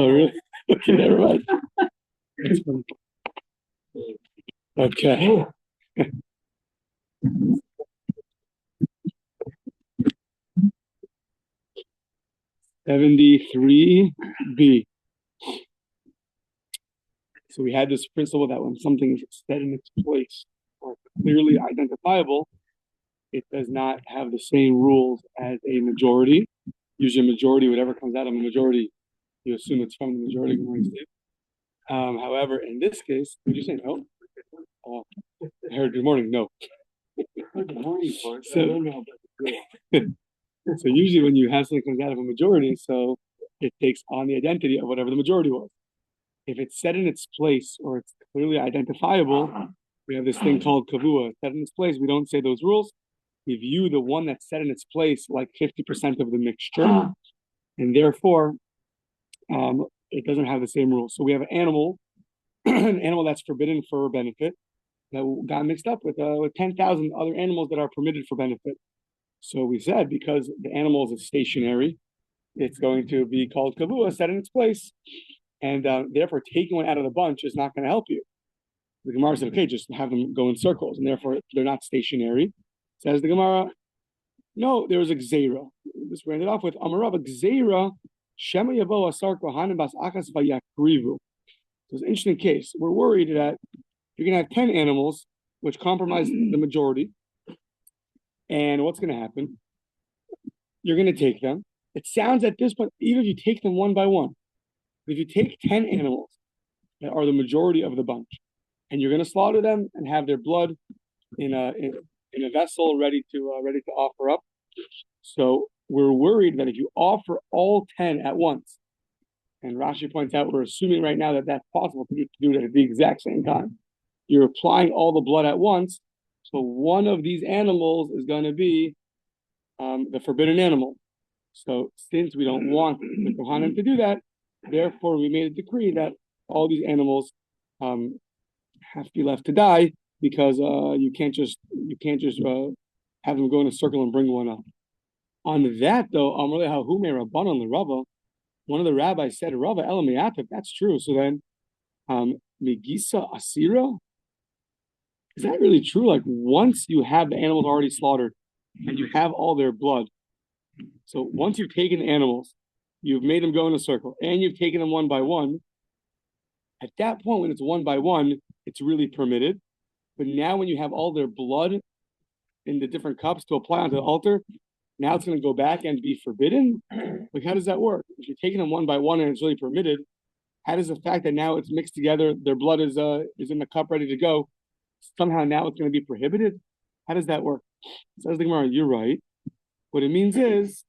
Oh, really? Okay, never mind. Okay. 73B. So we had this principle that when something is set in its place or clearly identifiable, it does not have the same rules as a majority. Usually a majority, whatever comes out of a majority, you assume it's from the majority. However, in this case, did you say no? I heard good morning. No. Good morning, so, so usually when you have something comes out of a majority, so it takes on the identity of whatever the majority was. If it's set in its place or it's clearly identifiable, we have this thing called kavua. Set in its place, we don't say those rules. We view the one that's set in its place like 50% of the mixture, and therefore it doesn't have the same rules. So we have an animal that's forbidden for benefit that got mixed up with 10,000 other animals that are permitted for benefit. So we said because the animal is stationary, it's going to be called kavua, set in its place, and therefore taking one out of the bunch is not going to help you. The Gemara said, okay, just have them go in circles, and therefore they're not stationary. Says the Gemara, no, there was a gzeira. This we ended off with Amarav gzeira shema yavo asar kohanim bas achas vayakrivu. So it's an interesting case. We're worried that you're going to have 10 animals, which compromise the majority. And what's going to happen? You're going to take them. It sounds at this point, even if you take them one by one, if you take 10 animals that are the majority of the bunch, and you're going to slaughter them and have their blood in a vessel ready to offer up. So we're worried that if you offer all 10 at once, and Rashi points out we're assuming right now that that's possible to do it at the exact same time. You're applying all the blood at once, so one of these animals is going to be the forbidden animal. So since we don't want the Kohanim to do that, therefore we made a decree that all these animals have to be left to die because you can't just have them go in a circle and bring one up. On that though, one of the rabbis said, Rava Elamiyatov, that's true. So then Megisa Asira, is that really true? Like once you have the animals already slaughtered and you have all their blood, so once you've taken the animals, you've made them go in a circle, and you've taken them one by one, at that point when it's one by one, it's really permitted. But now when you have all their blood in the different cups to apply onto the altar, now it's going to go back and be forbidden? Like, how does that work? If you're taking them one by one and it's really permitted, how does the fact that now it's mixed together, their blood is in the cup ready to go, somehow now it's going to be prohibited? How does that work? Says the Gemara, you're right. What it means is,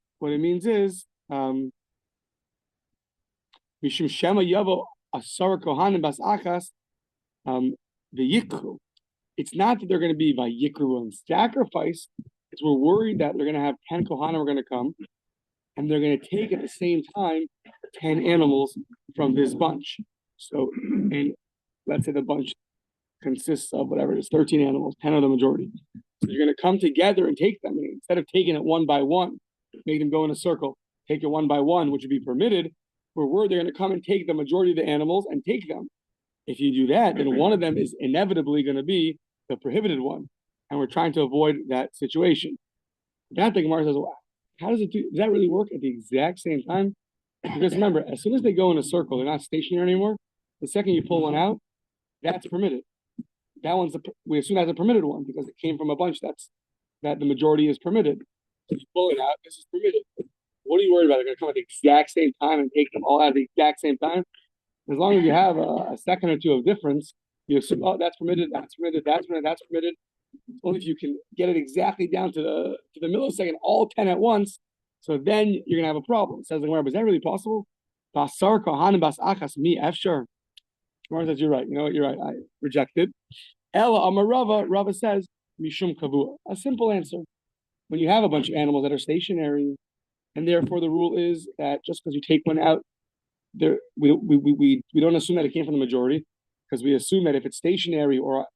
Mishum Shema Yavo Asar Kohanim Bas Achas V'Yikru. It's not that they're going to be V'Yikru and sacrifice. It's we're worried that they're going to have 10 Kohanim are going to come, and they're going to take at the same time 10 animals from this bunch. So, and let's say the bunch consists of whatever it is, 13 animals, 10 are the majority. So you're going to come together and take them. Instead of taking it one by one, make them go in a circle, take it one by one, which would be permitted, we're worried they're going to come and take the majority of the animals and take them. If you do that, then one of them is inevitably going to be the prohibited one. And we're trying to avoid that situation. That the Gemara says, well, how does it do? Does that really work at the exact same time? Because remember, as soon as they go in a circle, they're not stationary anymore. The second you pull one out, that's permitted. That one's we assume that's a permitted one because it came from a bunch that the majority is permitted. If you pull it out, this is permitted. What are you worried about? They're going to come at the exact same time and take them all out at the exact same time. As long as you have a second or two of difference, you assume, oh, that's permitted, that's permitted, that's permitted, that's permitted. Only if you can get it exactly down to the millisecond, all 10 at once, so then you're going to have a problem. Says the Gemara, is that really possible? Basar kohanim bas achas mi efshar. Gemara says, you're right. You know what? You're right. I rejected. Ella amarava. Rava says, mishum kavua. A simple answer. When you have a bunch of animals that are stationary, and therefore the rule is that just because you take one out, we don't assume that it came from the majority, because we assume that if it's stationary or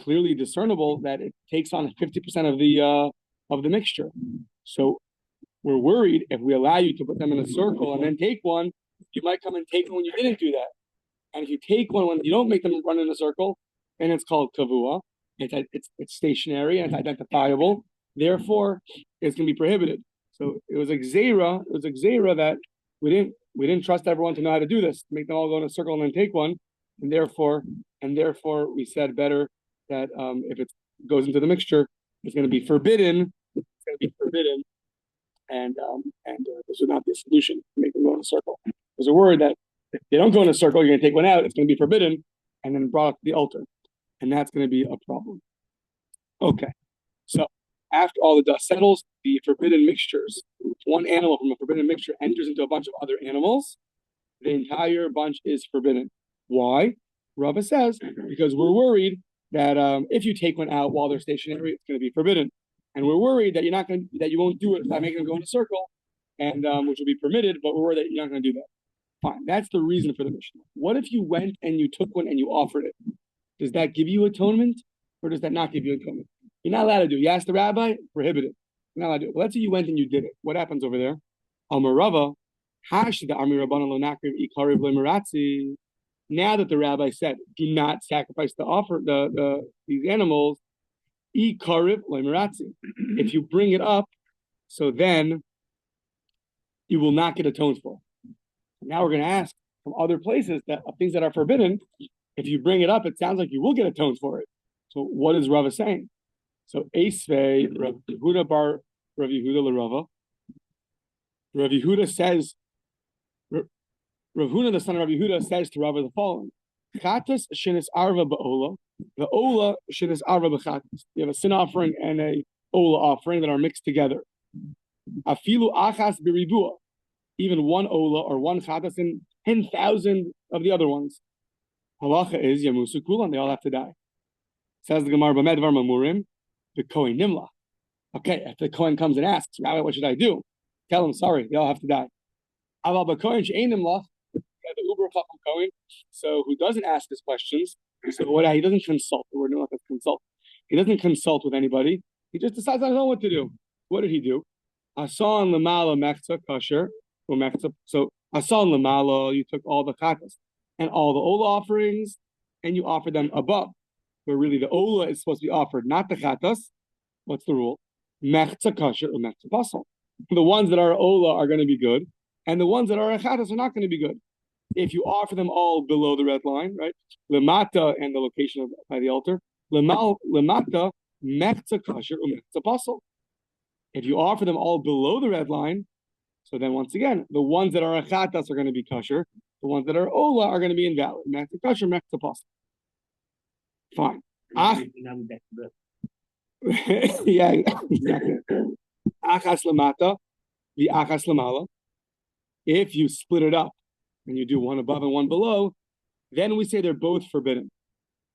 clearly discernible, that it takes on 50% of the mixture. So we're worried if we allow you to put them in a circle and then take one, You might come and take one when you didn't do that. And if you take one when you don't make them run in a circle, then it's called kavua. It's stationary and it's identifiable. Therefore, it's going to be prohibited. So it was a gzeira. It was a gzeira that we didn't trust everyone to know how to do this. Make them all go in a circle and then take one. And therefore we said better that if it goes into the mixture, it's going to be forbidden. It's going to be forbidden, and this would not be a solution to make them go in a circle. There's a word that if they don't go in a circle, you're going to take one out. It's going to be forbidden, and then brought up to the altar, and that's going to be a problem. Okay, so after all the dust settles, the forbidden mixtures. One animal from a forbidden mixture enters into a bunch of other animals. The entire bunch is forbidden. Why? Rava says because we're worried that if you take one out while they're stationary, it's going to be forbidden, and we're worried that you won't do it by making them go in a circle, and which will be permitted, but we're worried that you're not going to do that. Fine, that's the reason for the Mishnah. What if you went and you took one and you offered it? Does that give you atonement, or does that not give you atonement? You're not allowed to do it. You ask the rabbi, prohibited. You're not allowed to do it. Well, let's say you went and you did it. What happens over there? Amar Rava, hash the Amir Rabbanan lo nakriv ikariv lemeratzi. Now that the rabbi said, do not sacrifice these animals, ikariv lemeratzi. If you bring it up, so then you will not get atoned for. Now we're going to ask from other places that of things that are forbidden. If you bring it up, it sounds like you will get atoned for it. So what is Rava saying? So Eisvei Rav Yehuda bar Rav Yehuda l'Rava. Rav Yehuda says, Rav Huna, the son of Rav Yehuda, says to Rava the following: Chatas shenis arva ba'ola, the ola shenis arva b'chatas. You have a sin offering and a ola offering that are mixed together. Afilu achas biribua, even one ola or one chatas and 10,000 of the other ones. Halacha is yamusu kulan; they all have to die. Says the Gemara b'medvar mamurim, the kohen nimla. Okay, if the kohen comes and asks, Rabbi, what should I do? Tell him, sorry, they all have to die. Aval b'kohen she'ein nimla, the uber chacham kohen, so who doesn't ask his questions. So what he doesn't consult. We're not going to consult. He doesn't consult with anybody. He just decides, I don't know what to do. What did he do? Asan lemala mechza kasher or mechza. So asan lemala, you took all the chatas and all the ola offerings, and you offered them above, where really the ola is supposed to be offered, not the chatas. What's the rule? Mechza kasher or mechza basal. The ones that are ola are going to be good, and the ones that are chatas are not going to be good. If you offer them all below the red line, right? Lemata and the location by the altar. Lemata mechza kasher or mechza basal. If you offer them all below the red line, so then once again, the ones that are chatas are going to be kosher. The ones that are ola are going to be invalid. Mechza kasher, mechza basal. Fine. Yeah, exactly. Achas lamata, the achas lamala. If you split it up and you do one above and one below, then we say they're both forbidden.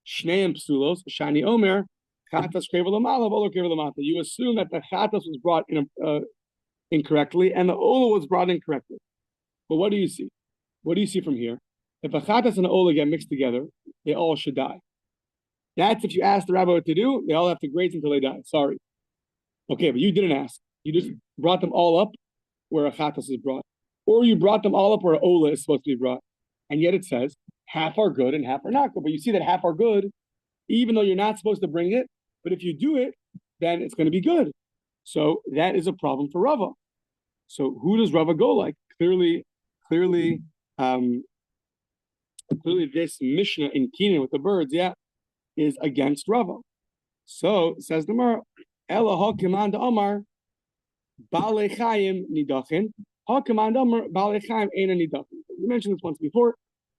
Shneim psulos, shani omer, chatas krevel lamala, ola krevel lamata. You assume that the chatas was brought in incorrectly and the ola was brought incorrectly. But what do you see? What do you see from here? If a chatas and an ola get mixed together, they all should die. That's if you ask the rabbi what to do, they all have to graze until they die. Sorry. Okay, but you didn't ask. You just brought them all up where a chatas is brought. Or you brought them all up where ola is supposed to be brought. And yet it says half are good and half are not good. But you see that half are good, even though you're not supposed to bring it. But if you do it, then it's going to be good. So that is a problem for Rava. So who does Rava go like? Clearly, this Mishnah in Kenan with the birds, is against Rava. So says the Gemara, Ela hakiman Amar Balei Chayim Nidachin. Hakiman Amar Balei Chayim Eina Nidachin. We mentioned this once before,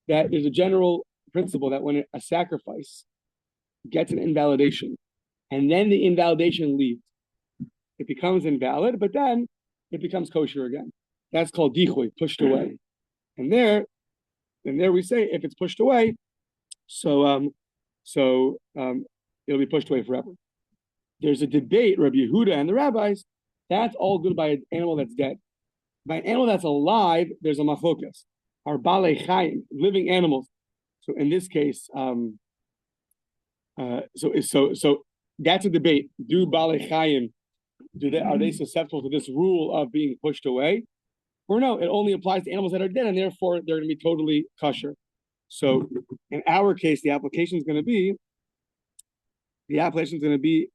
that there's a general principle that when a sacrifice gets an invalidation, and then the invalidation leaves, it becomes invalid, but then it becomes kosher again. That's called dichui, pushed away. And there we say if it's pushed away, so it'll be pushed away forever. There's a debate, Rabbi Yehuda and the rabbis, that's all good by an animal that's dead. By an animal that's alive, there's a machlokas. Our balei chayim, living animals. So in this case, so that's a debate. Do balei chayim, are they susceptible to this rule of being pushed away? Or no, it only applies to animals that are dead, and therefore they're going to be totally kosher. So in our case, the application is going to be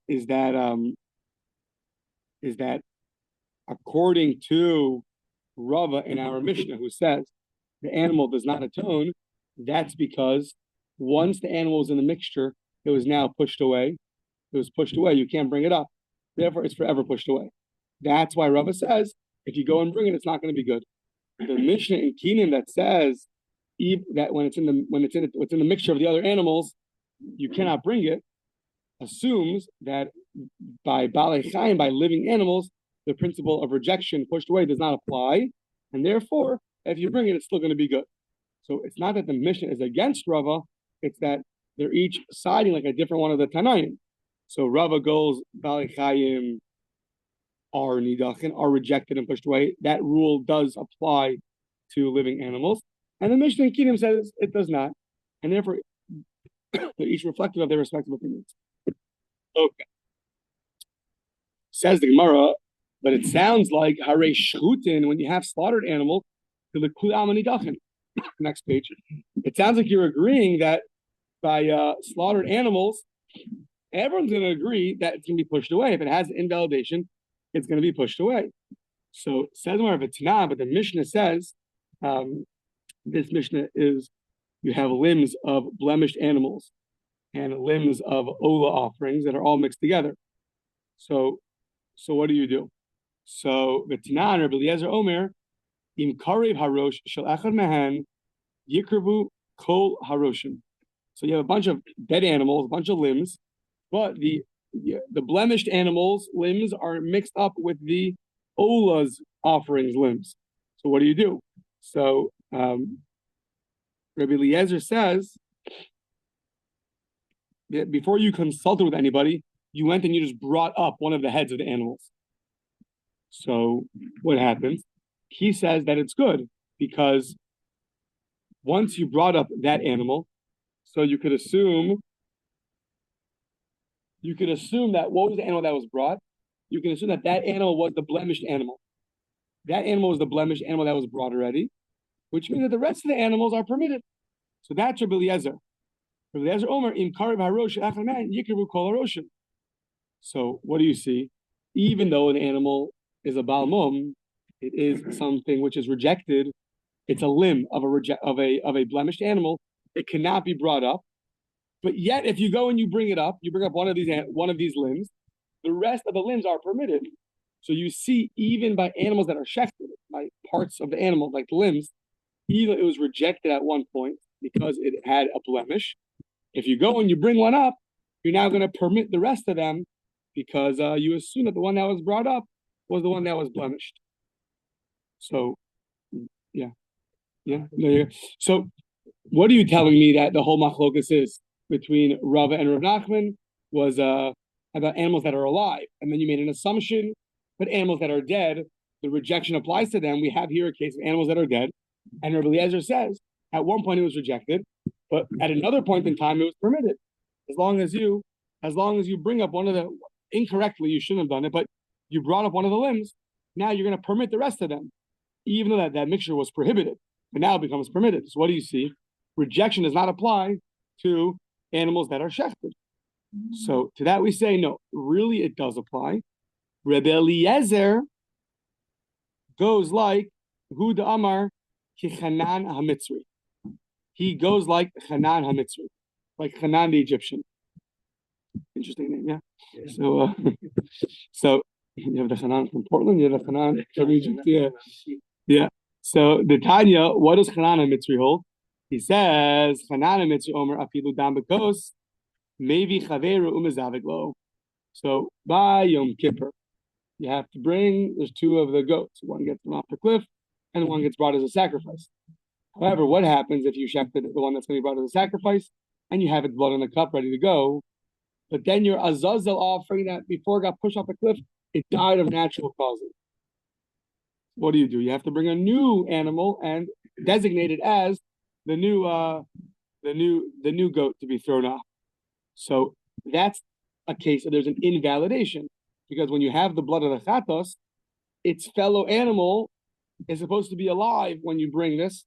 is that according to Rava in our Mishnah, who says the animal does not atone, that's because once the animal was in the mixture, it was now pushed away. It was pushed away. You can't bring it up. Therefore, it's forever pushed away. That's why Rava says if you go and bring it, it's not going to be good. The Mishnah in Kenan that says that when it's in the mixture of the other animals, you cannot bring it, assumes that by balei chayim, by living animals, the principle of rejection pushed away does not apply, and therefore, if you bring it, it's still going to be good. So it's not that the Mishnah is against Rava; it's that they're each siding like a different one of the Tanaim. So Rava goes balei chayim are nidachin, are rejected and pushed away. That rule does apply to living animals, and the Mishnah in Kenan says it does not, and therefore they're each reflective of their respective opinions. Okay. Says the Gemara, but it sounds like hare shchutin when you have slaughtered animals to the kulam nidachin. Next page. It sounds like you're agreeing that by slaughtered animals, everyone's going to agree that it's going to be pushed away. If it has invalidation, it's going to be pushed away. So it says more of a Tanah, but the Mishnah says this Mishnah is you have limbs of blemished animals and limbs of Ola offerings that are all mixed together. So what do you do? So the Tanah, Rabbi Eliezer Omer, im karev harosh shel echad mehen yikravu kol haroshim. So you have a bunch of dead animals, a bunch of limbs, but the blemished animals' limbs are mixed up with the Ola's offerings limbs. So what do you do? So Rabbi Eliezer says that before you consulted with anybody, you went and you just brought up one of the heads of the animals. So what happens? He says that it's good because once you brought up that animal, so you could assume that what was the animal that was brought? You can assume that animal was the blemished animal. That animal was the blemished animal that was brought already, which means that the rest of the animals are permitted. So that's Rabbi Eliezer. Rabbi Eliezer Omer im karev harosh echad mehen yikravu kol haroshim. So what do you see? Even though an animal is a Baal Mum, it is something which is rejected. It's a limb of a blemished animal. It cannot be brought up. But yet, if you go and you bring up one of these limbs, the rest of the limbs are permitted. So you see, even by animals that are shechted, by parts of the animal, like the limbs, even it was rejected at one point because it had a blemish. If you go and you bring one up, you're now going to permit the rest of them because you assume that the one that was brought up was the one that was blemished. So, yeah. So, what are you telling me that the whole machlokas is between Rava and Rav Nachman was about animals that are alive, and then you made an assumption, but animals that are dead, the rejection applies to them. We have here a case of animals that are dead, and Rabbi Eliezer says at one point it was rejected, but at another point in time it was permitted, as long as you bring up one of the incorrectly, you shouldn't have done it, but you brought up one of the limbs. Now you're going to permit the rest of them, even though that mixture was prohibited, but now it becomes permitted. So what do you see? Rejection does not apply to animals that are shechted. So to that we say no. Really, it does apply. Rabbi Eliezer goes like Hu Amar ki Hanan HaMitzri. He goes like Hanan HaMitzri, like Hanan the Egyptian. Interesting name, yeah. So you have the Hanan from Portland. You have the Hanan from Egypt. Yeah. So the Tanya, what does Hanan HaMitzri hold? He says Hanan HaMitzri Omer Afilu Dam Bekos Maybe Chaveru Umezaviglo. So by Yom Kippur, you have to bring, there's two of the goats. One gets them off the cliff, and one gets brought as a sacrifice. However, what happens if you shechted the one that's going to be brought as a sacrifice, and you have its blood in the cup ready to go, but then your Azazel offering that before it got pushed off the cliff, it died of natural causes. What do? You have to bring a new animal and designate it as the new goat to be thrown off. So that's a case of there's an invalidation, because when you have the blood of the chatos, its fellow animal is supposed to be alive when you bring this,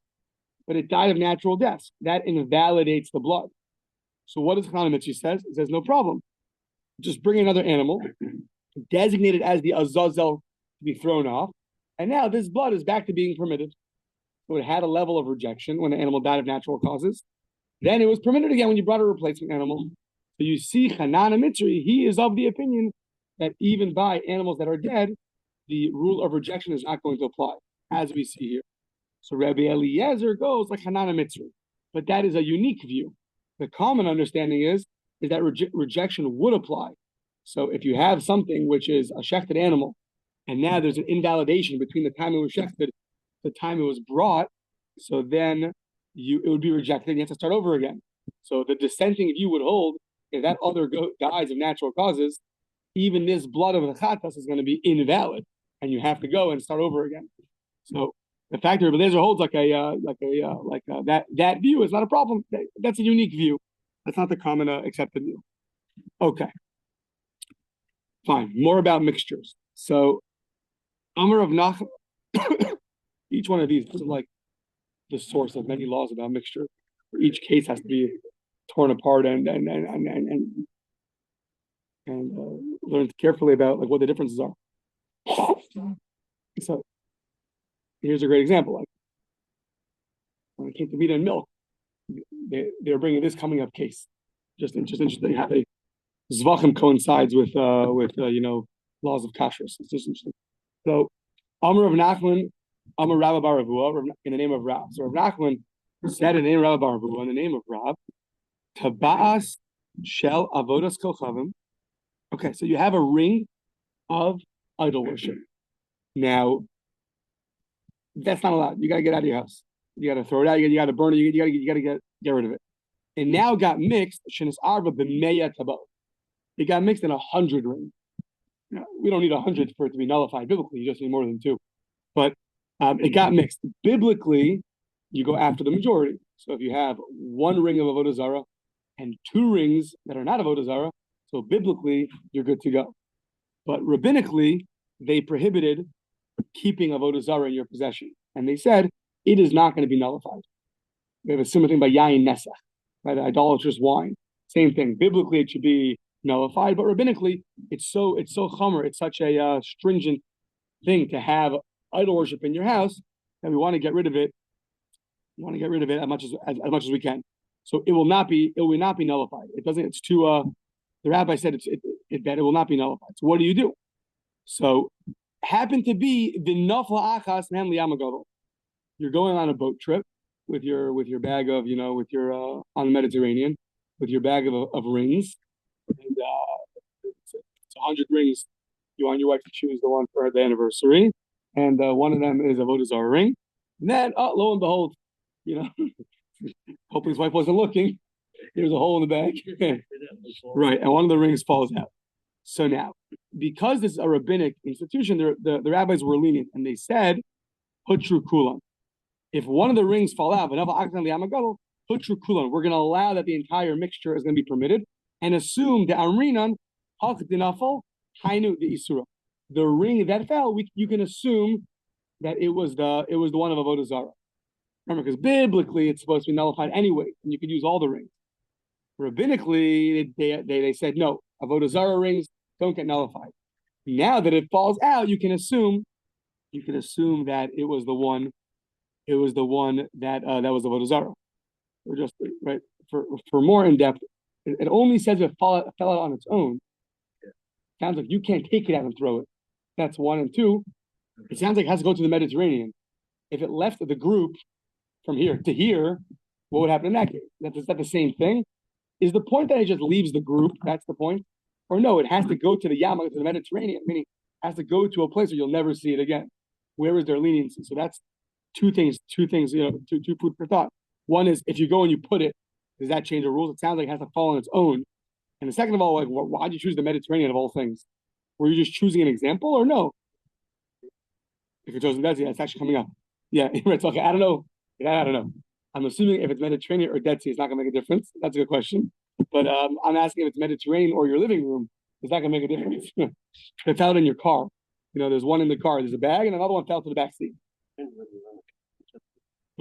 but it died of natural death. That invalidates the blood. So what does Chana Mitzri says? It says, no problem. Just bring another animal, designated as the Azazel to be thrown off, and now this blood is back to being permitted. So it had a level of rejection when the animal died of natural causes. Then it was permitted again when you brought a replacement animal. So you see Chanana Mitzri, he is of the opinion that even by animals that are dead, the rule of rejection is not going to apply, as we see here. So Rabbi Eliezer goes like Chanana Mitzri. But that is a unique view. The common understanding is that rejection would apply. So if you have something which is a shechted animal, and now there's an invalidation between the time it was shechted, the time it was brought, so then it would be rejected and you have to start over again. So the dissenting view would hold, if that other goat dies of natural causes, even this blood of the chatas is going to be invalid, and you have to go and start over again. So the fact that Rabbi Eliezer holds that view is not a problem. That's a unique view. That's not the common accepted view. Okay, fine. More about mixtures. So Amar of Nachman. Each one of these is like the source of many laws about mixture. Each case has to be torn apart and learned carefully about like what the differences are. So here's a great example. Like when it came to meat and milk, they were bringing this coming up case. Just interesting how they zbachim coincides with laws of kashrus. It's just interesting. So Amar of Nachman, Amar Rabba Bar Ravua, in the name of Rav. So Rav Nachman said in the name of Rabba Bar Ravua, in the name of Rav, Taba'as shel avodas kolchavim. Okay, so you have a ring of idol worship. Now, that's not allowed. You got to get out of your house. You got to throw it out. You got to burn it. You got to get rid of it. And now got mixed. Shenis arba b'meya tabot. It got mixed in 100 rings. Now, we don't need 100 for it to be nullified biblically. You just need more than 2. But it got mixed. Biblically, you go after the majority. So if you have 1 ring of avodah zarah and 2 rings that are not avodah zarah, so biblically you're good to go. But rabbinically, they prohibited keeping avodah zarah in your possession, and they said it is not going to be nullified. We have a similar thing by yayin nesach, by the idolatrous wine. Same thing. Biblically, it should be nullified, but rabbinically, it's so chomer. It's such a stringent thing to have idol worship in your house that we want to get rid of it. We want to get rid of it as much as we can. So it will not be nullified. It doesn't. It's too. The rabbi said that it will not be nullified. So what do you do? So happen to be the nafla achas man liyamagadol. You're going on a boat trip with your bag of on the Mediterranean with your bag of rings, and it's 100 rings. You want your wife to choose the one for the anniversary, and one of them is a avodah zarah ring. And then, lo and behold, hoping his wife wasn't looking. There's a hole in the bag. Right, and one of the rings falls out. So now, because this is a rabbinic institution, the rabbis were lenient, and they said, Hutru Kulan. If one of the rings fall out, Hutru Kulan, we're going to allow that the entire mixture is going to be permitted, and assume the Amrinan, Dinafal, Hainu the Isura. The ring that fell, you can assume that it was the one of avodah zarah. Remember, because biblically it's supposed to be nullified anyway, and you could use all the rings. Rabbinically, they said no, avodah zarah rings don't get nullified. Now that it falls out, you can assume that it was the one. It was the one that was avodah zarah. Or just right for more in depth. It only says it fell out on its own. Sounds like you can't take it out and throw it. That's 1 and 2. It sounds like it has to go to the Mediterranean. If it left the group from here to here, what would happen in that case? Is that the same thing? Is the point that it just leaves the group? That's the point? Or no, it has to go to the Yama, to the Mediterranean, meaning it has to go to a place where you'll never see it again. Where is their leniency? So that's two things, two food for thought. One is, if you go and you put it, does that change the rules? It sounds like it has to fall on its own. And the second of all, like, why'd you choose the Mediterranean of all things? Were you just choosing an example or no? If you're choosing Dead Sea, that's actually coming up. Yeah, it's okay. I don't know. I'm assuming if it's Mediterranean or Dead Sea, it's not going to make a difference. That's a good question. But I'm asking if it's Mediterranean or your living room, is that going to make a difference? If it fell in your car, there's one in the car, there's a bag, and another one fell to the back seat.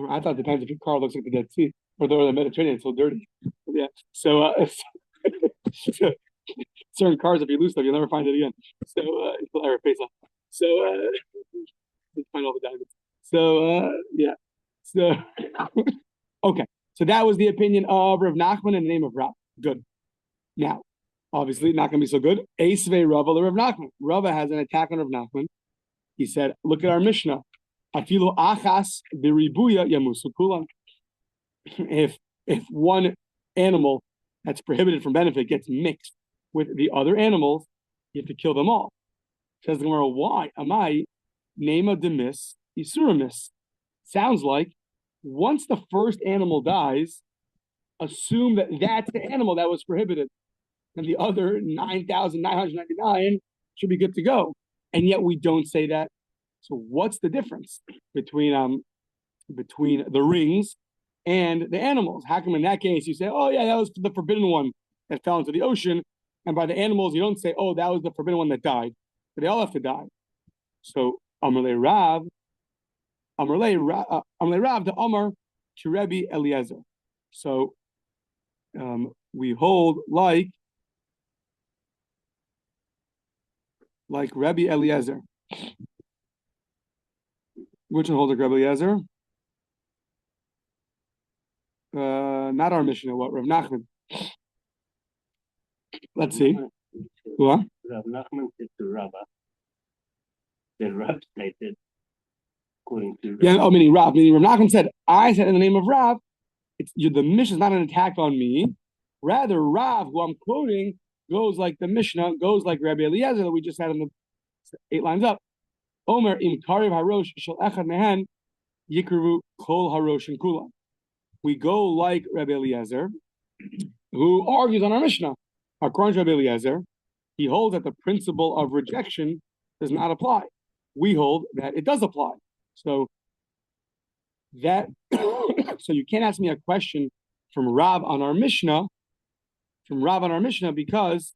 I thought it depends if your car looks like the Dead Sea or the Mediterranean. It's so dirty. Yeah. So, so certain cars, if you lose them, you'll never find it again. So until Erev Pesach. So find all the diamonds. So yeah. So okay. So that was the opinion of Rav Nachman in the name of Rav. Good. Now, obviously, not going to be so good. Eisvei Rava the Rav Nachman. Rava has an attack on Rav Nachman. He said, "Look at our Mishnah. Afilu achas biribuya yamusu kulan." If one animal that's prohibited from benefit gets mixed with the other animals, you have to kill them all. Says the Gemara, why? Amai nema demis isuramis. Sounds like once the first animal dies, assume that that's the animal that was prohibited, and the other 9,999 should be good to go. And yet we don't say that. So what's the difference between the rings and the animals? How come in that case you say, oh yeah, that was the forbidden one that fell into the ocean, and by the animals you don't say, oh, that was the forbidden one that died, but they all have to die. So Amarle Rav, the Amar to Rabbi Eliezer. So we hold like Rabbi Eliezer. Which one holds like Rabbi Eliezer? Not our Mishnah. What? Rav Nachman. Let's see. What? Rav Nachman said to Rabba. The Rav stated, according to Rav. Yeah, oh, meaning Rav. Meaning Rav Nachman said, I said in the name of Rav, the Mishnah is not an attack on me. Rather, Rav, who I'm quoting, goes like the Mishnah, goes like Rabbi Eliezer that we just had in the 8 lines up. Omer im kariv harosh shel echad mehen yikrivu kol harosh and kulan. We go like Rabbi Eliezer, who argues on our Mishnah. According to Rabbi Eliezer, he holds that the principle of rejection does not apply. We hold that it does apply. So that so you can't ask me a question from Rav on our Mishnah, because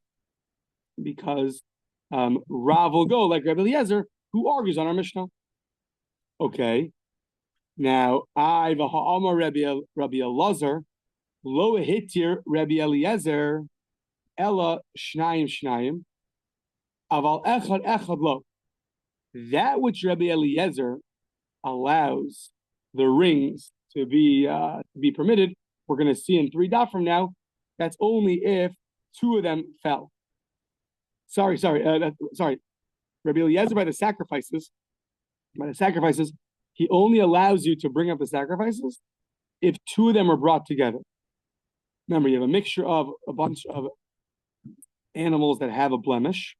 Rav will go like Rabbi Eliezer, who argues on our Mishnah. Okay. Now, I v'ha'amar Rabbi Elazar lo hitir Rabbi Eliezer ella shnayim aval echad lo. That which Rabbi Eliezer allows the rings to be permitted, we're going to see in 3 daf from now. That's only if 2 of them fell. Sorry. Rabbi Eliezer by the sacrifices, he only allows you to bring up the sacrifices if 2 of them are brought together. Remember, you have a mixture of a bunch of animals that have a blemish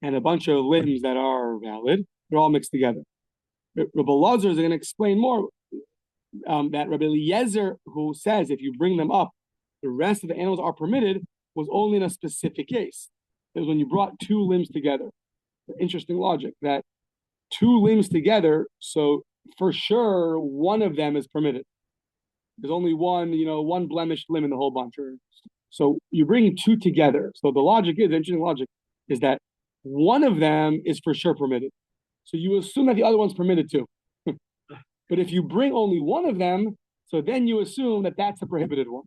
and a bunch of limbs that are valid. They're all mixed together. Rabbi Elazar is going to explain more that Rabbi Eliezer, who says if you bring them up, the rest of the animals are permitted, was only in a specific case. It was when you brought 2 limbs together. Interesting logic that 2 limbs together, so for sure one of them is permitted. There's only one blemished limb in the whole bunch. So you bring 2 together. So the interesting logic is that one of them is for sure permitted. So you assume that the other one's permitted too. But if you bring only one of them, so then you assume that that's the prohibited one.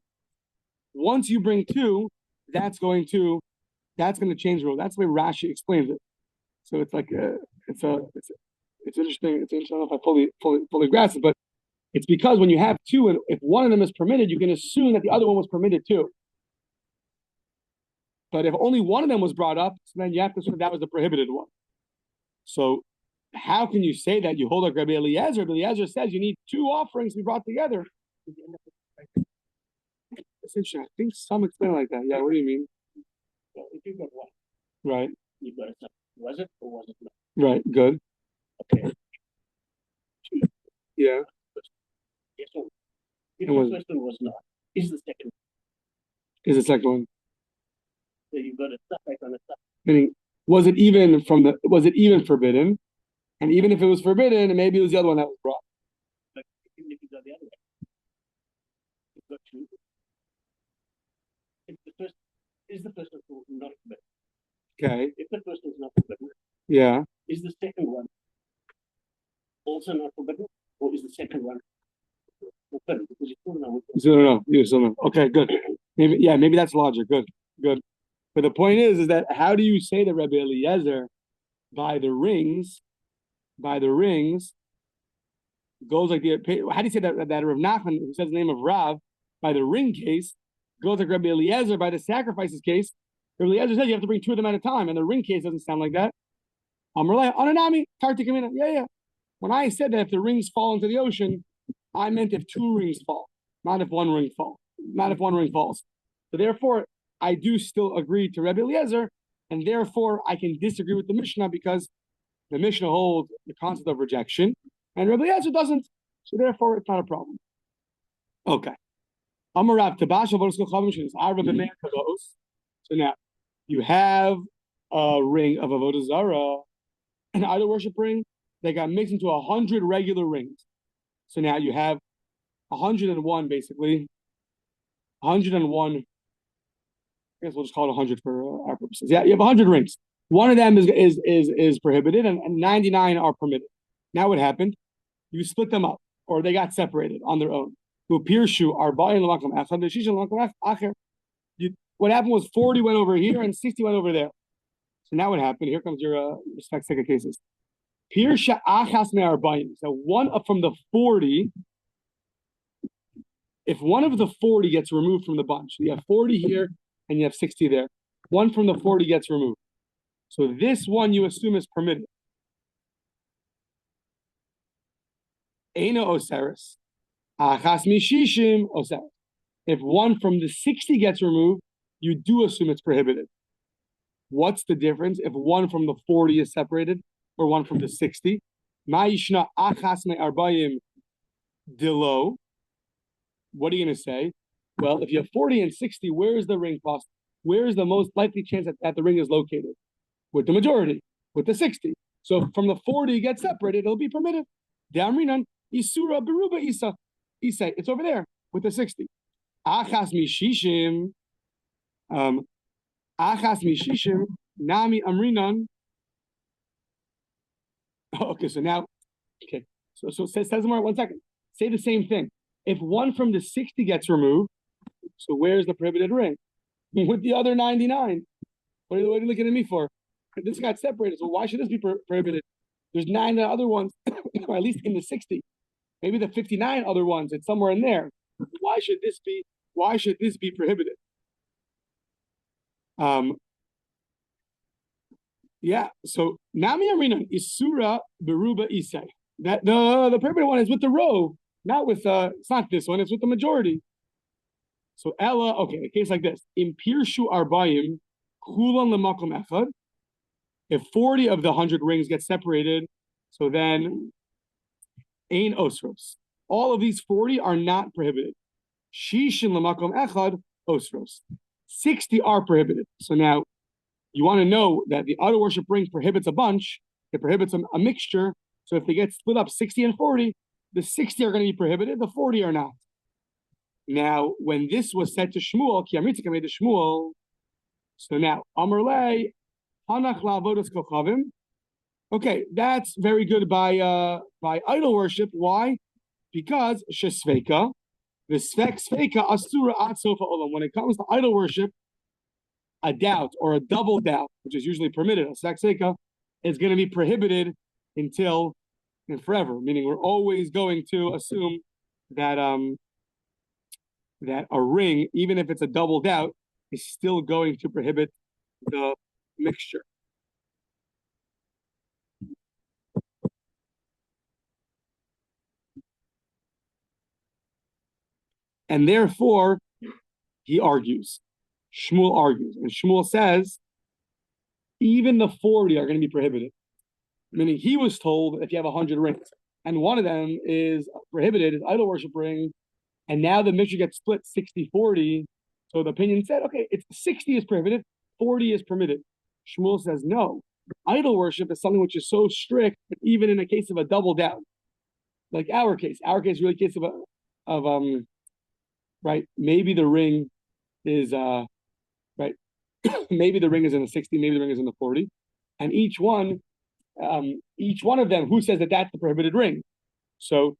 Once you bring 2, that's going to change the rule. That's the way Rashi explains it. So it's like it's interesting. It's interesting. I don't know if I fully grasp it, but it's because when you have 2, and if one of them is permitted, you can assume that the other one was permitted too. But if only one of them was brought up, so then you have to assume that was the prohibited one. So how can you say that you hold like Rabbi Eliezer? Rabbi Eliezer says you need 2 offerings to be brought together. That's interesting. I think some explain it like that. Yeah, what do you mean? So if you got 1, right? You got a was it or was it not? Right. Good. Okay. Yeah. Yes, so if the first one was not, is the second one? So you got a stuff like on a stuff. Meaning, was it even forbidden? And even if it was forbidden, maybe it was the other one that was brought. But even if you got the other way, you've got 2. Is the first one not forbidden? Okay. If the first one's not forbidden, yeah, is the second one also not forbidden? What is the second one? Open, because you don't know. You still don't know. You still don't know. Okay, good. Maybe that's logic. Good. But the point is that how do you say that Rabbi Eliezer by the rings goes like the, how do you say that Rav Nachman, who says the name of Rav, by the ring case, goes like Rabbi Eliezer by the sacrifices case? Rabbi Eliezer says you have to bring two of them at a time, and the ring case doesn't sound like that. Amrullah, Ananami, Tarti Kamina. Yeah. When I said that if the rings fall into the ocean, I meant if two rings fall, not if one ring falls. So therefore, I do still agree to Rabbi Eliezer, and therefore I can disagree with the Mishnah because the Mishnah holds the concept of rejection, and Rabbi Eliezer doesn't. So therefore, it's not a problem. Okay. So now you have a ring of Avodah Zarah, an idol worship ring that got mixed into 100 regular rings. So now you have 101, basically. 101. I guess we'll just call it 100 for our purposes. Yeah, you have 100 rings. One of them is prohibited, and 99 are permitted. Now what happened? You split them up, or they got separated on their own. What happened was 40 went over here and 60 went over there. So now what happened? Here comes your respect second cases. So one from the 40, if one of the 40 gets removed from the bunch, you have 40 here and you have 60 there. One from the 40 gets removed. So this one you assume is permitted. Eina Osiris. Achas Mishishim Osiris. If one from the 60 gets removed, you do assume it's prohibited. What's the difference if one from the 40 is separated or one from the 60? Ma'ishna achas me'arbayim dilo. What are you going to say? Well, if you have 40 and 60, where is the ring cost? Where is the most likely chance that the ring is located? With the majority, with the 60. So from the 40 gets separated, it'll be permitted. Damrinan isura beruba isa. Isa, it's over there with the 60. Achas mishishim. Achas mishishim nami amrinan. Okay, so now, so says more. 1 second. Say the same thing. If one from the 60 gets removed, so where's the prohibited ring? With the other 99. What are you looking at me for? This got separated, so why should this be prohibited? There's 9 other ones, or at least in the 60. Maybe the 59 other ones, it's somewhere in there. Why should this be prohibited? So Nami Arena Isura Beruba Isai. That the prohibited one is with the row, not with it's not this one, it's with the majority. So Ella, okay, a case like this. In Pirshu Arbayim, Kulan Lemakom Echad. If 40 of the 100 rings get separated, so then Ain Osros. All of these 40 are not prohibited. Shishin Lemakom Echad Osros. 60 are prohibited. So now you want to know that the idol worship ring prohibits a bunch, it prohibits a mixture. So if they get split up 60 and 40, the 60 are going to be prohibited, the 40 are not. Now, when this was said to Shmuel, Ki Amritzika made to Shmuel, so now, Amar Lei, Hanach La'avodas Kochavim. Okay, that's very good by idol worship. Why? Because Shesveika, the Sveika Asura At Sofa Olam. When it comes to idol worship, a doubt or a double doubt, which is usually permitted, a Sveika, is going to be prohibited until and forever. Meaning, we're always going to assume that that a ring, even if it's a double doubt, is still going to prohibit the mixture. And therefore, Shmuel argues, and Shmuel says, even the 40 are going to be prohibited. Meaning, he was told if you have 100 rings, and one of them is prohibited, is idol worship ring, and now the mixture gets split 60-40. So the opinion said, okay, it's 60 is prohibited, 40 is permitted. Shmuel says, no. Idol worship is something which is so strict that even in a case of a double doubt, like our case really a case of right, maybe the ring is right, maybe the ring is in the 60, maybe the ring is in the 40, and each one of them, who says that that's the prohibited ring? So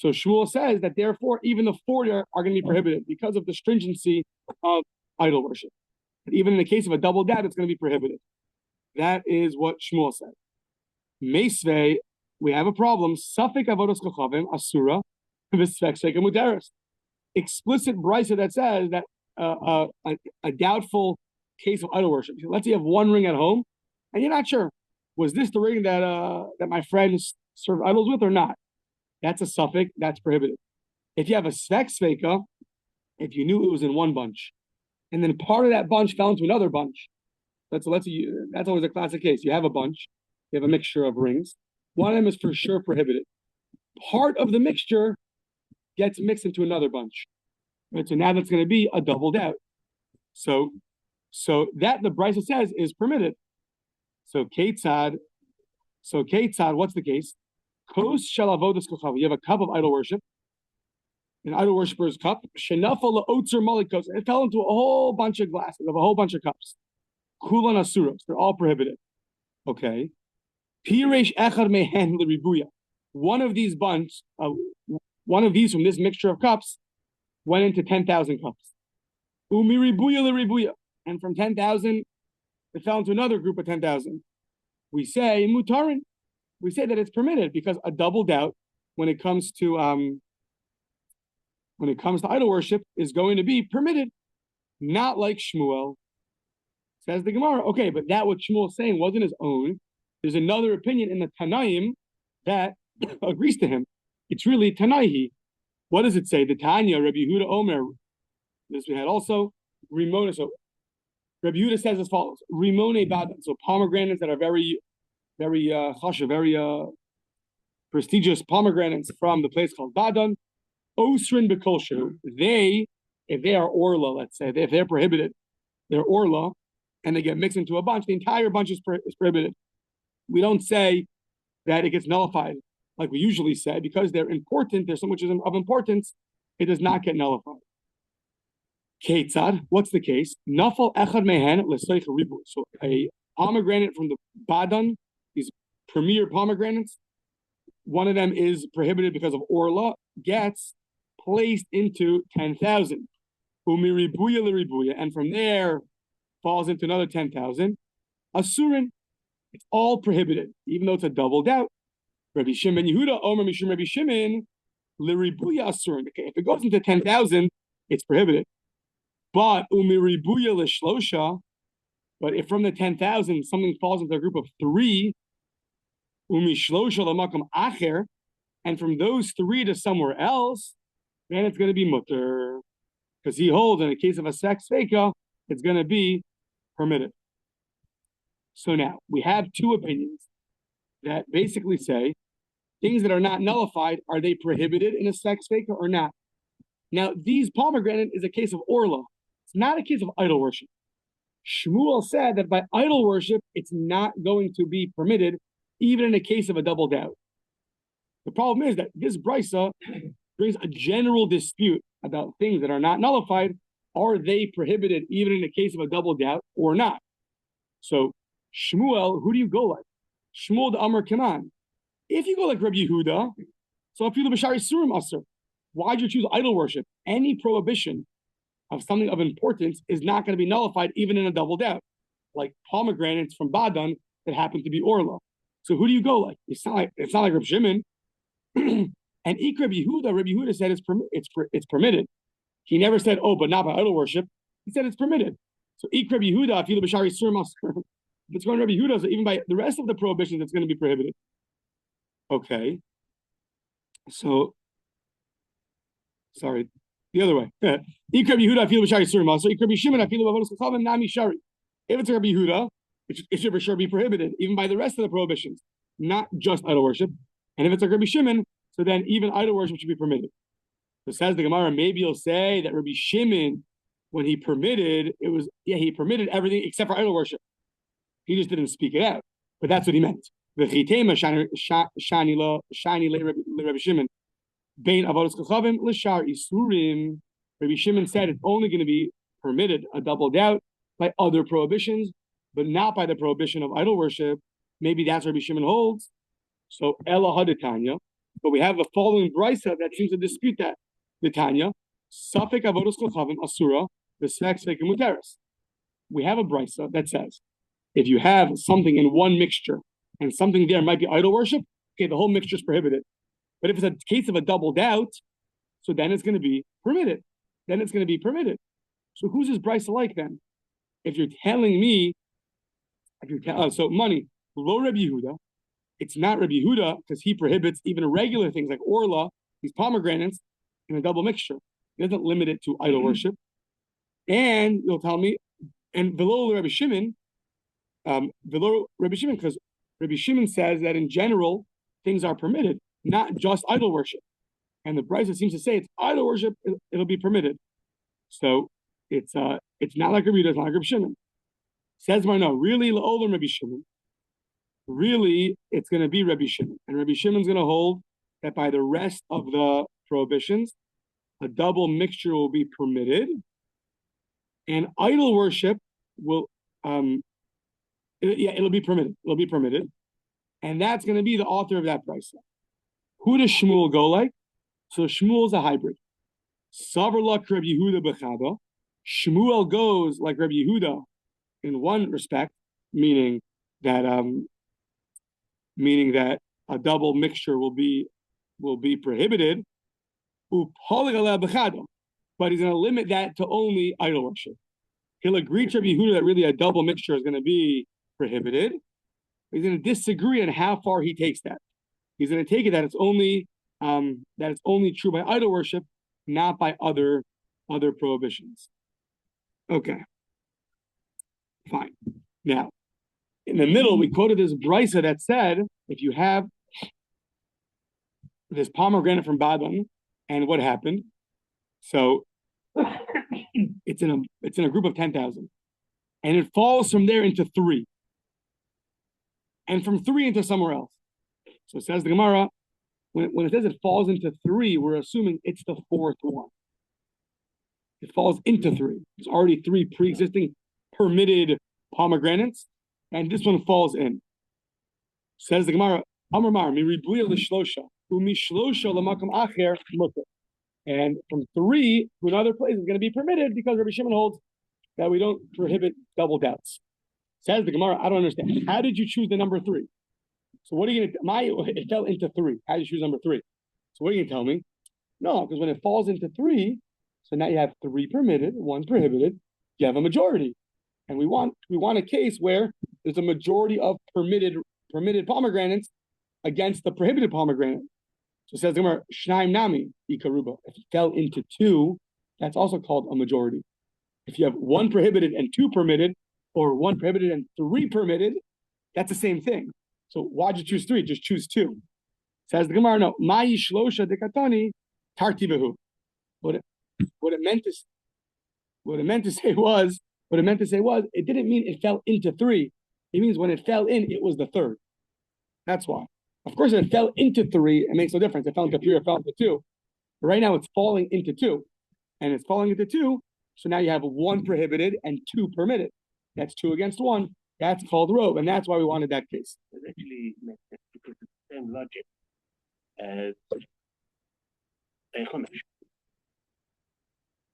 Shmuel says that therefore even the 40 are going to be prohibited because of the stringency of idol worship. But even in the case of a double doubt, it's going to be prohibited. That is what Shmuel said. Meisvei, we have a problem. Safek avodos kochavim asura v'sfek sheker muteres. Explicit brisa that says that a doubtful case of idol worship. Let's say you have one ring at home, and you're not sure, was this the ring that my friends serve idols with or not? That's a suffix, that's prohibited. If you have a sveka, if you knew it was in one bunch, and then part of that bunch fell into another bunch, that's always a classic case. You have a bunch, you have a mixture of rings. One of them is for sure prohibited. Part of the mixture gets mixed into another bunch. Right? So now that's going to be a double doubt. So that the Brisa says is permitted. So Ketzad, what's the case? Kos shalavodas kochav. You have a cup of idol worship, an idol worshiper's cup. Shenafal la'otzer malikos. It fell into a whole bunch of glasses, of a whole bunch of cups. Kulan asuros. They're all prohibited. Okay. Piresh echad mehen l'ribuya. One of these from this mixture of cups went into 10,000 cups. Umi ribuya l'ribuya. And from 10,000, it fell into another group of 10,000. We say mutarin. We say that it's permitted because a double doubt when it comes to idol worship is going to be permitted, not like Shmuel. Says the Gemara. Okay, but that what Shmuel is saying wasn't his own. There's another opinion in the Tanaim that agrees to him. It's really Tanaihi. What does it say? The Tanya, Rabbi Yehuda Omer. This we had also. Rimona. So Rabbi Yehuda says as follows: Rimone badan. So pomegranates that are very chasha, very prestigious pomegranates from the place called Badan. Osrin bekolshu. If they are orla, let's say, if they're prohibited, they're orla, and they get mixed into a bunch, the entire bunch is prohibited. We don't say that it gets nullified like we usually say because they're important. There's so much of importance, it does not get nullified. Ketzad, what's the case? Nafal echad mehen l'soich ribu. So a pomegranate from the Badan, these premier pomegranates, one of them is prohibited because of orla, gets placed into 10,000. Umiribuya l'ribuya, and from there falls into another 10,000. Asurin, it's all prohibited, even though it's a double doubt. Rabbi Shimon Yehuda, Omer Mishum Rabbi Shimon, l'ribuya asurin. Okay, if it goes into 10,000, it's prohibited. But umiribuya l'shlosha, but if from the 10,000 something falls into a group of 3, umishlosha l'makam acher, and from those 3 to somewhere else, then it's going to be mutter, because he holds in the case of a sex feka, it's going to be permitted. So now we have 2 opinions that basically say things that are not nullified, are they prohibited in a sex feka or not? Now these pomegranate is a case of orla. It's not a case of idol worship. Shmuel said that by idol worship, it's not going to be permitted, even in the case of a double doubt. The problem is that this brisa brings a general dispute about things that are not nullified. Are they prohibited even in the case of a double doubt or not? So Shmuel, who do you go like? Shmuel the Amar Kaman. If you go like Rabbi Yehuda, so if you do B'shari Surim Asr, why'd you choose idol worship? Any prohibition of something of importance is not going to be nullified even in a double doubt, like pomegranates from Badan that happen to be orla. So who do you go like? It's not like Rabbi Shimon. And Ik Rabbi Yehuda said it's permitted. He never said, oh, but not by idol worship. He said it's permitted. So Ik Rabbi Yehuda, if you do B'shari Surim Asr, if it's going to Rabbi Yehuda, so even by the rest of the prohibitions, it's going to be prohibited. Okay. So, sorry. The other way. If it's a Rabbi Yehuda, it should for sure be prohibited, even by the rest of the prohibitions, not just idol worship. And if it's a Rabbi Shimon, so then even idol worship should be permitted. So says the Gemara, maybe you'll say that Rabbi Shimon, when he permitted, he permitted everything except for idol worship. He just didn't speak it out. But that's what he meant. The Chitema Shani Rabbi Shimon. Bain avodas kochavim l'shar isurim. Rabbi Shimon said it's only going to be permitted a double doubt by other prohibitions, but not by the prohibition of idol worship. Maybe that's what Rabbi Shimon holds. So Ela Haditanya, But we have the following brisa that seems to dispute that. The Tanya, Safek avodos kochavim asura, the sfek muteris. We have a brisa that says, if you have something in one mixture and something there might be idol worship, okay, the whole mixture is prohibited. But if it's a case of a double doubt, so then it's going to be permitted. Then it's going to be permitted. So who's this brisa like then? If you're telling me, so money, low Rabbi Yehuda, it's not Rabbi Yehuda because he prohibits even regular things like orla, these pomegranates, in a double mixture. He doesn't limit it to idol worship. And you'll tell me, and below Rabbi Shimon, because Rabbi Shimon says that in general, things are permitted, not just idol worship. And the brisa seems to say it's idol worship, it'll be permitted. So it's not like Rabbi Yehuda, it's not like Rabbi Shimon. Says no, really la'olam Rabbi Shimon. Really, it's going to be Rabbi Shimon. And Rabbi Shimon's going to hold that by the rest of the prohibitions, a double mixture will be permitted. And idol worship will, it'll be permitted. It'll be permitted. And that's going to be the author of that brisa. Who does Shmuel go like? So Shmuel's a hybrid. Savarlak Rabbi Yehuda b'chada. Shmuel goes like Rabbi Yehuda in one respect, meaning that a double mixture will be prohibited. But he's going to limit that to only idol worship. He'll agree to Rabbi Yehuda that really a double mixture is going to be prohibited. He's going to disagree on how far he takes that. He's going to take it that it's only true by idol worship, not by other prohibitions. Okay, fine. Now, in the middle, we quoted this brisa that said if you have this pomegranate from Badon, and what happened? So it's in a group of 10,000, and it falls from there into 3, and from 3 into somewhere else. So it says the Gemara, when it says it falls into 3, we're assuming it's the 4th one. It falls into 3. There's already 3 pre-existing permitted pomegranates, and this one falls in. Says the Gemara, Amar mi ribuya l'shlosha, u'mishlosha l'makam acher mutter. And from 3 to another place is going to be permitted because Rabbi Shimon holds that we don't prohibit double doubts. Says the Gemara, I don't understand. How did you choose the number 3? So what are you going to? It fell into 3. How did you choose number 3? So what are you going to tell me? No, because when it falls into 3, so now you have 3 permitted, 1 prohibited. You have a majority, and we want a case where there's a majority of permitted pomegranates against the prohibited pomegranate. So it says the Gemara, Shnaim Nami Ikaruba. If it fell into 2, that's also called a majority. If you have 1 prohibited and 2 permitted, or 1 prohibited and 3 permitted, that's the same thing. So why'd you choose 3? Just choose 2. Says the Gemara, no. Ma'i shlosha dekatani tartibahu. What it meant to say was, it didn't mean it fell into 3. It means when it fell in, it was the 3rd. That's why. Of course, if it fell into 3, it makes no difference. It fell into 3 or it fell into 2. But right now, it's falling into 2. And it's falling into 2, so now you have 1 prohibited and 2 permitted. That's 2 against 1. That's called robe, and that's why we wanted that case. It actually makes sense because it's the same logic as a chumash.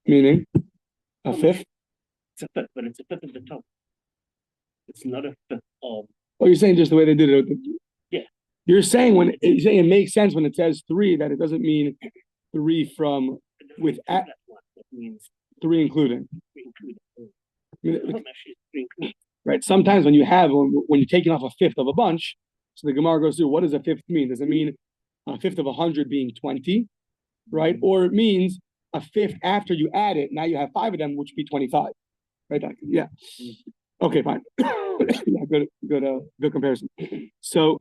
Meaning? A fifth? It's a fifth, but it's a fifth of the top. It's not a fifth of... Oh, you're saying just the way they did it? Yeah. You're saying it makes sense when it says 3, that it doesn't mean 3 from... with that means 3 including. 3 including. Right. Sometimes when you're taking off a fifth of a bunch, so the Gemara goes through, what does a fifth mean? Does it mean a fifth of 100 being 20, right? Or it means a fifth after you add it, now you have 5 of them, which would be 25, right? Yeah. Okay, fine. Yeah, good comparison. So,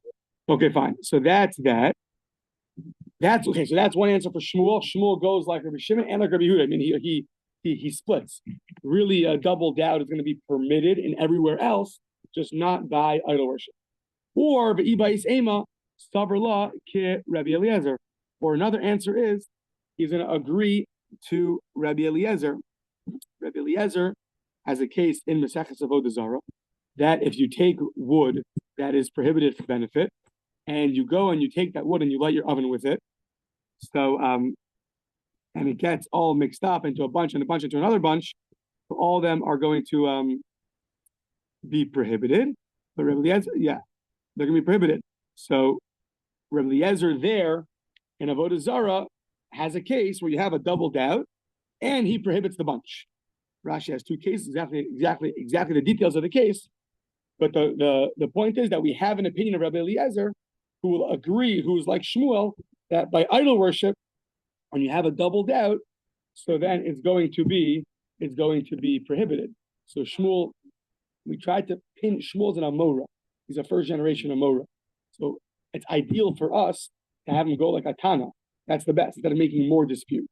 okay, fine. So that's that. That's okay. So that's one answer for Shmuel. Shmuel goes like Rabbi Shimon and like Rabbi Yehuda. I mean, he splits. Really, a double doubt is going to be permitted in everywhere else, just not by idol worship. Or v'ibais ema savarla ke Rabbi Eliezer. Or another answer is he's going to agree to Rabbi Eliezer. Rabbi Eliezer has a case in Mesechus Avodah Zarah that if you take wood that is prohibited for benefit, and you go and you take that wood and you light your oven with it. So and it gets all mixed up into a bunch and a bunch into another bunch. So all of them are going to be prohibited. But Rabbi Eliezer, yeah, they're going to be prohibited. So Rabbi Eliezer there in Avodah Zarah has a case where you have a double doubt, and he prohibits the bunch. Rashi has two cases, exactly the details of the case. But the point is that we have an opinion of Rabbi Eliezer who will agree, who's like Shmuel, that by idol worship, when you have a double doubt, so then it's going to be prohibited. So Shmuel, we tried to pin Shmuel's an Amora. He's a first generation Amora. So it's ideal for us to have him go like a Tana. That's the best, instead of making more dispute.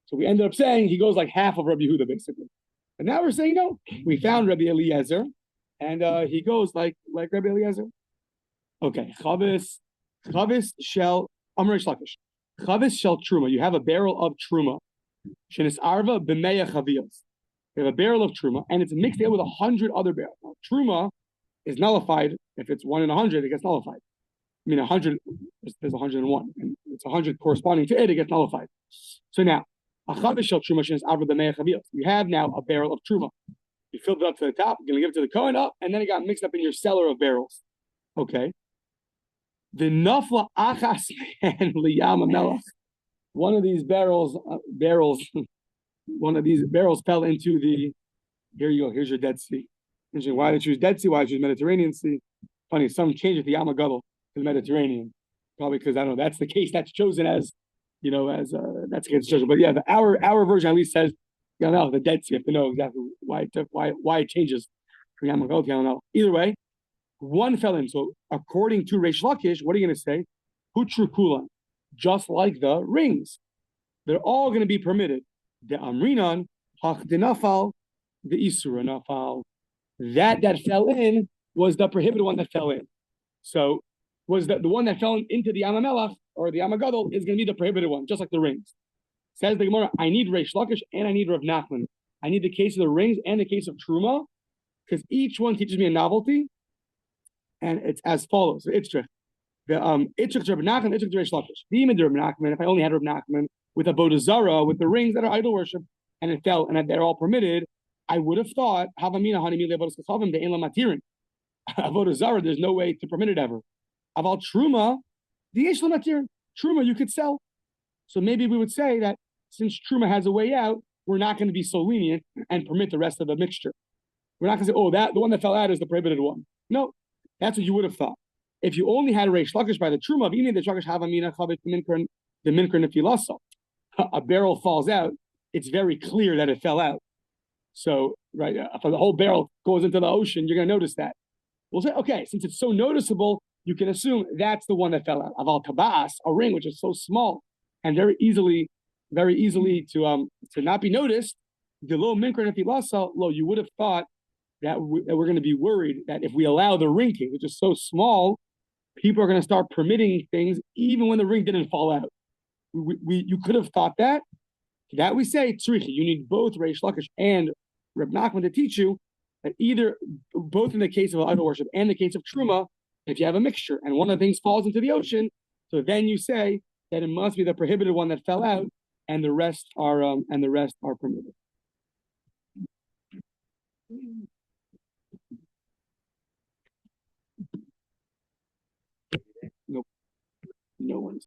So we ended up saying he goes like half of Rabbi Yehuda, basically. And now we're saying, no, we found Rabbi Eliezer, and he goes like Rabbi Eliezer. Okay, Chavis shel Amrei Shlakish. Chavis shel Truma. You have a barrel of Truma. Shenis Arva b'meya chaviyos. You have a barrel of Truma, and it's mixed in with 100 other barrels. Now, Truma is nullified if it's 1 in 100. It gets nullified. I mean, 100. There's 101, and it's 100 corresponding to it. It gets nullified. So now, a Chavis shel Truma shenis Arva b'meya chaviyos. You have now a barrel of Truma. You filled it up to the top. You're going to give it to the Kohen up, and then it got mixed up in your cellar of barrels. Okay. The nafla achas and liyam melach. One of these barrels fell into the. Here you go. Here's your Dead Sea. Why did you choose Dead Sea? Why did you choose Mediterranean Sea? Funny, some changed it to Yam Gadol to the Mediterranean. Probably because I don't know. That's the case that's chosen as, that's the case chosen. But yeah, our version at least says, the Dead Sea. You have to know exactly why it changes from Yam Gadol to Yam Melech. Either way, one fell in. So according to Reish Lakish, what are you going to say? Hutru Kulan, just like the rings, they're all going to be permitted. The Amrinan Hach Dinafal, the Isura Nafal. That fell in was the prohibited one that fell in. So was the one that fell into the Yamamelach or the Yamagadol is going to be the prohibited one, just like the rings. Says the Gemara, I need Reish Lakish and I need Rav Nachman. I need the case of the rings and the case of Truma, because each one teaches me a novelty, and it's as follows. So Itzrich. The Itzrich to Rav Nachman, Itzrich to Reish Lakish. The Imid Rav Nachman, if I only had Rav Nachman with a Avodah Zarah, with the rings that are idol worship, and it fell, and they're all permitted, I would have thought, Havamina Hanimili Avodah Skachavim, the Einla Matirin. Avodah Zarah, there's no way to permit it ever. Aval Truma, the Yeshla Matirin. Truma, you could sell. So maybe we would say that since Truma has a way out, we're not going to be so lenient and permit the rest of the mixture. We're not going to say, the one that fell out is the prohibited one. No, that's what you would have thought. If you only had a Reish Lakish by the Truma of Ini, the Lakish Havamina Chavit the Minkar Nefilasa, a barrel falls out, it's very clear that it fell out. So, right, if the whole barrel goes into the ocean, you're going to notice that. We'll say, okay, since it's so noticeable, you can assume that's the one that fell out. Aval Tabas, a ring which is so small and very easily to not be noticed, the low Minkar Nefilasa, you would have thought that we're going to be worried that if we allow the rinking, which is so small, people are going to start permitting things even when the ring didn't fall out. You could have thought that. That we say, tzrichi, you need both Reish Lakish and Reb Nachman to teach you that both in the case of idol worship and the case of Truma, if you have a mixture and one of the things falls into the ocean, so then you say that it must be the prohibited one that fell out, and the rest are permitted. Nope. No one's